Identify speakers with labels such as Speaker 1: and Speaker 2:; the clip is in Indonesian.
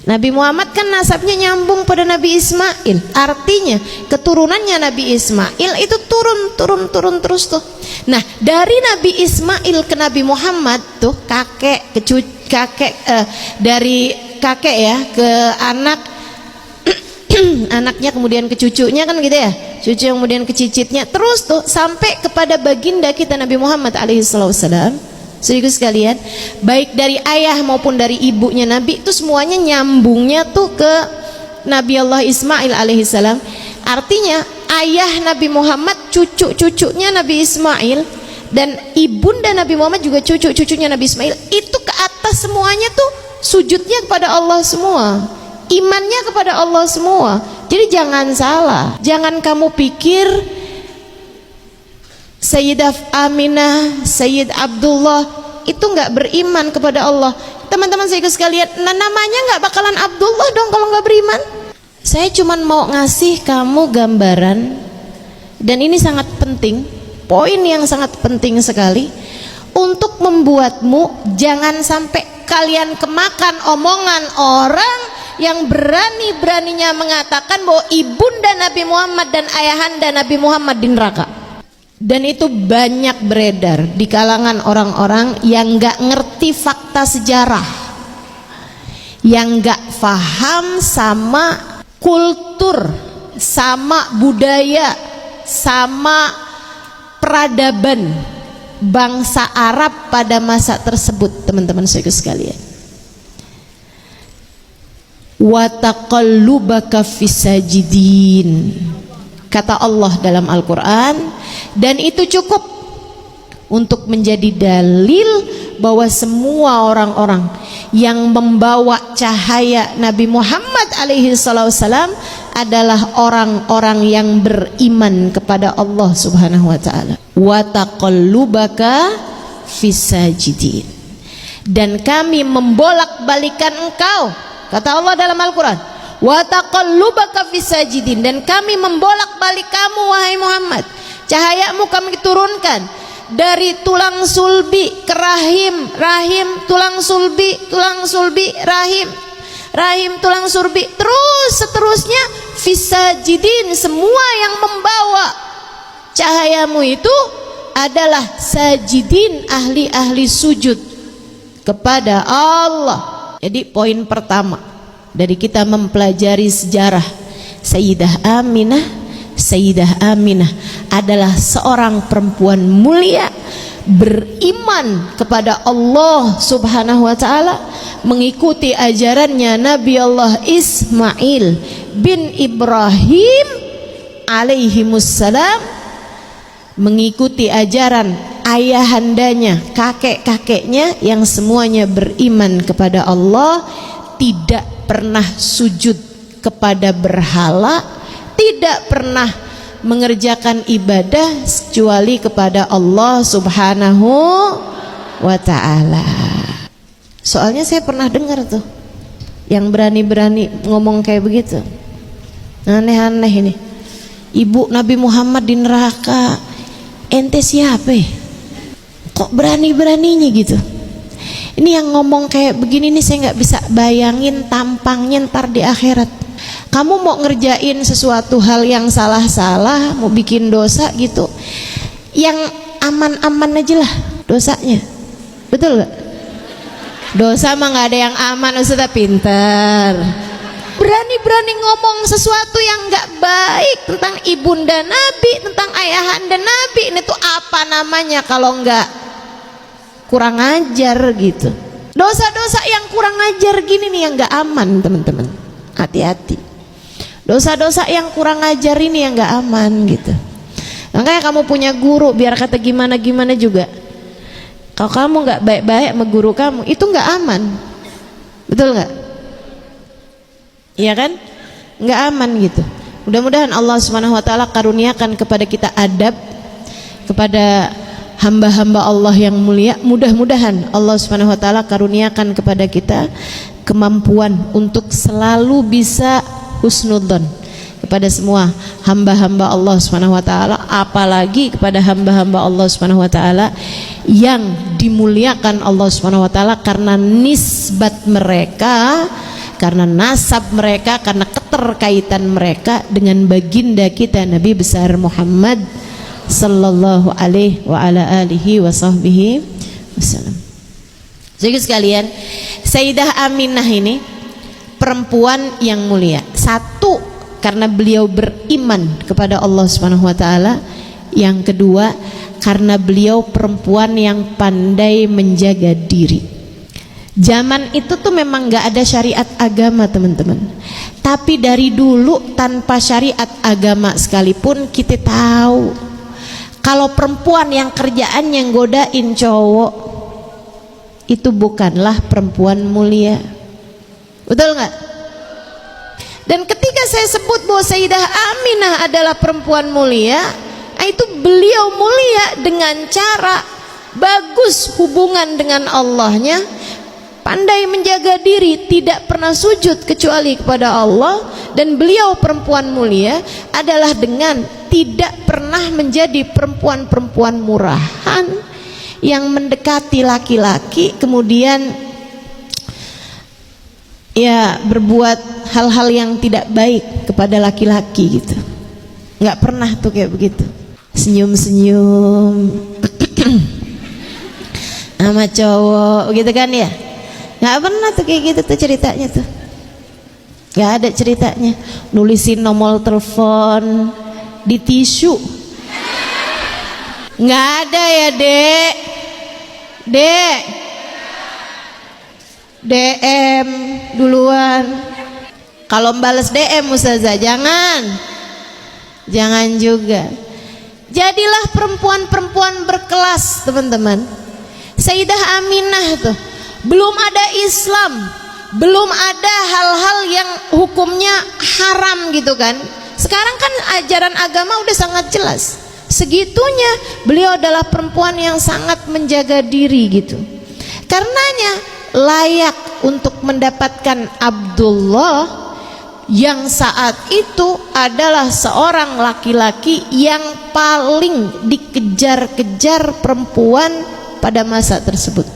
Speaker 1: Nabi Muhammad kan nasabnya nyambung pada Nabi Ismail, artinya keturunannya Nabi Ismail itu turun terus tuh. Nah, dari Nabi Ismail ke Nabi Muhammad tuh kakek ke kakek, dari kakek ya ke anak, anaknya kemudian ke cucunya, kan gitu ya, cucu yang kemudian ke cicitnya, terus tuh sampai kepada baginda kita Nabi Muhammad alaihissalam. Saudaraku sekalian, baik dari ayah maupun dari ibunya Nabi itu semuanya nyambungnya tuh ke Nabi Allah Ismail alaihissalam. Artinya ayah Nabi Muhammad cucu-cucunya Nabi Ismail, dan ibunda Nabi Muhammad juga cucu-cucunya Nabi Ismail, itu ke atas semuanya tuh sujudnya kepada Allah semua, imannya kepada Allah semua. Jadi jangan salah, jangan kamu pikir Sayyidah Aminah, Sayyid Abdullah itu nggak beriman kepada Allah. Teman-teman saya sekalian, namanya nggak bakalan Abdullah dong kalau nggak beriman. Saya cuma mau ngasih kamu gambaran, dan ini sangat penting, poin yang sangat penting sekali untuk membuatmu jangan sampai kalian kemakan omongan orang yang berani-beraninya mengatakan bahwa ibunda Nabi Muhammad dan ayahanda Nabi Muhammad di neraka. Dan itu banyak beredar di kalangan orang-orang yang gak ngerti fakta sejarah, yang gak paham sama kultur, sama budaya, sama peradaban bangsa Arab pada masa tersebut. Teman-teman saya sekalian, wa taqallubaka fisajidin, kata Allah dalam Al-Quran, dan itu cukup untuk menjadi dalil bahwa semua orang-orang yang membawa cahaya Nabi Muhammad alaihi salam adalah orang-orang yang beriman kepada Allah subhanahu wa ta'ala. Wa taqallubaka fisajidin, dan kami membolak-balikan engkau, kata Allah dalam Al-Quran, wa taqallubaka fisajidin, dan kami membolak-balik kamu wahai Muhammad, cahayamu kami turunkan dari tulang sulbi ke rahim, rahim tulang sulbi, rahim, rahim tulang sulbi, terus seterusnya fisajidin. Semua yang membawa cahayamu itu adalah sajidin, ahli-ahli sujud kepada Allah. Jadi poin pertama dari kita mempelajari sejarah Sayyidah Aminah adalah seorang perempuan mulia, beriman kepada Allah subhanahu wa ta'ala, mengikuti ajarannya Nabi Allah Ismail bin Ibrahim alaihimussalam, mengikuti ajaran ayahandanya, kakek-kakeknya yang semuanya beriman kepada Allah, tidak pernah sujud kepada berhala, tidak pernah mengerjakan ibadah kecuali kepada Allah subhanahu wa ta'ala. Soalnya saya pernah dengar tuh yang berani-berani ngomong kayak begitu, aneh-aneh ini, ibu Nabi Muhammad di neraka, ente siapa ya? Kok berani-beraninya gitu? Ini yang ngomong kayak begini nih, saya nggak bisa bayangin tampangnya ntar di akhirat. Kamu mau ngerjain sesuatu hal yang salah-salah, mau bikin dosa gitu, yang aman-aman aja lah dosanya, betul gak? Dosa mah gak ada yang aman, Ustaz, pinter. Berani-berani ngomong sesuatu yang gak baik tentang ibunda Nabi, tentang ayahanda Nabi. Ini tuh apa namanya kalau gak kurang ajar gitu. Dosa-dosa yang kurang ajar gini nih yang gak aman, teman-teman. Hati-hati. Dosa-dosa yang kurang ajar ini yang gak aman gitu. Makanya kamu punya guru, biar kata gimana-gimana juga, kalau kamu gak baik-baik sama guru kamu, itu gak aman. Betul gak? Iya kan? Gak aman gitu. Mudah-mudahan Allah subhanahu wa ta'ala karuniakan kepada kita adab kepada hamba-hamba Allah yang mulia. Mudah-mudahan Allah subhanahu wa ta'ala karuniakan kepada kita kemampuan untuk selalu bisa husnudzon kepada semua hamba-hamba Allah subhanahu wa ta'ala, apalagi kepada hamba-hamba Allah subhanahu wa ta'ala yang dimuliakan Allah subhanahu wa ta'ala karena nisbat mereka karena nasab mereka, karena keterkaitan mereka dengan baginda kita Nabi besar Muhammad sallallahu alaihi wa ala alihi wa sahbihi wasallam. Jadi sekalian, Sayyidah Aminah ini perempuan yang mulia. Satu, karena beliau beriman kepada Allah Subhanahu wa taala. Yang kedua, karena beliau perempuan yang pandai menjaga diri. Zaman itu tuh memang gak ada syariat agama, teman-teman. Tapi dari dulu tanpa syariat agama sekalipun, kita tahu kalau perempuan yang kerjaannya godain cowok, itu bukanlah perempuan mulia. Betul nggak? Dan ketika saya sebut bahwa Sayyidah Aminah adalah perempuan mulia, itu beliau mulia dengan cara bagus hubungan dengan Allahnya, pandai menjaga diri, tidak pernah sujud kecuali kepada Allah. Dan beliau perempuan mulia adalah dengan tidak pernah menjadi perempuan-perempuan murahan yang mendekati laki-laki kemudian ya berbuat hal-hal yang tidak baik kepada laki-laki gitu. Nggak pernah tuh kayak begitu, senyum-senyum sama cowok gitu kan ya. Nggak pernah tuh kayak gitu tuh ceritanya tuh. Nggak ada ceritanya nulisin nomor telepon di tisu. Nggak ada ya dek. DM duluan. Kalau balas DM Ustazah jangan juga. Jadilah perempuan-perempuan berkelas, teman-teman. Sayyidah Aminah tuh belum ada Islam, belum ada hal-hal yang hukumnya haram gitu kan. Sekarang kan ajaran agama udah sangat jelas. Segitunya beliau adalah perempuan yang sangat menjaga diri gitu. Karenanya layak untuk mendapatkan Abdullah yang saat itu adalah seorang laki-laki yang paling dikejar-kejar perempuan pada masa tersebut.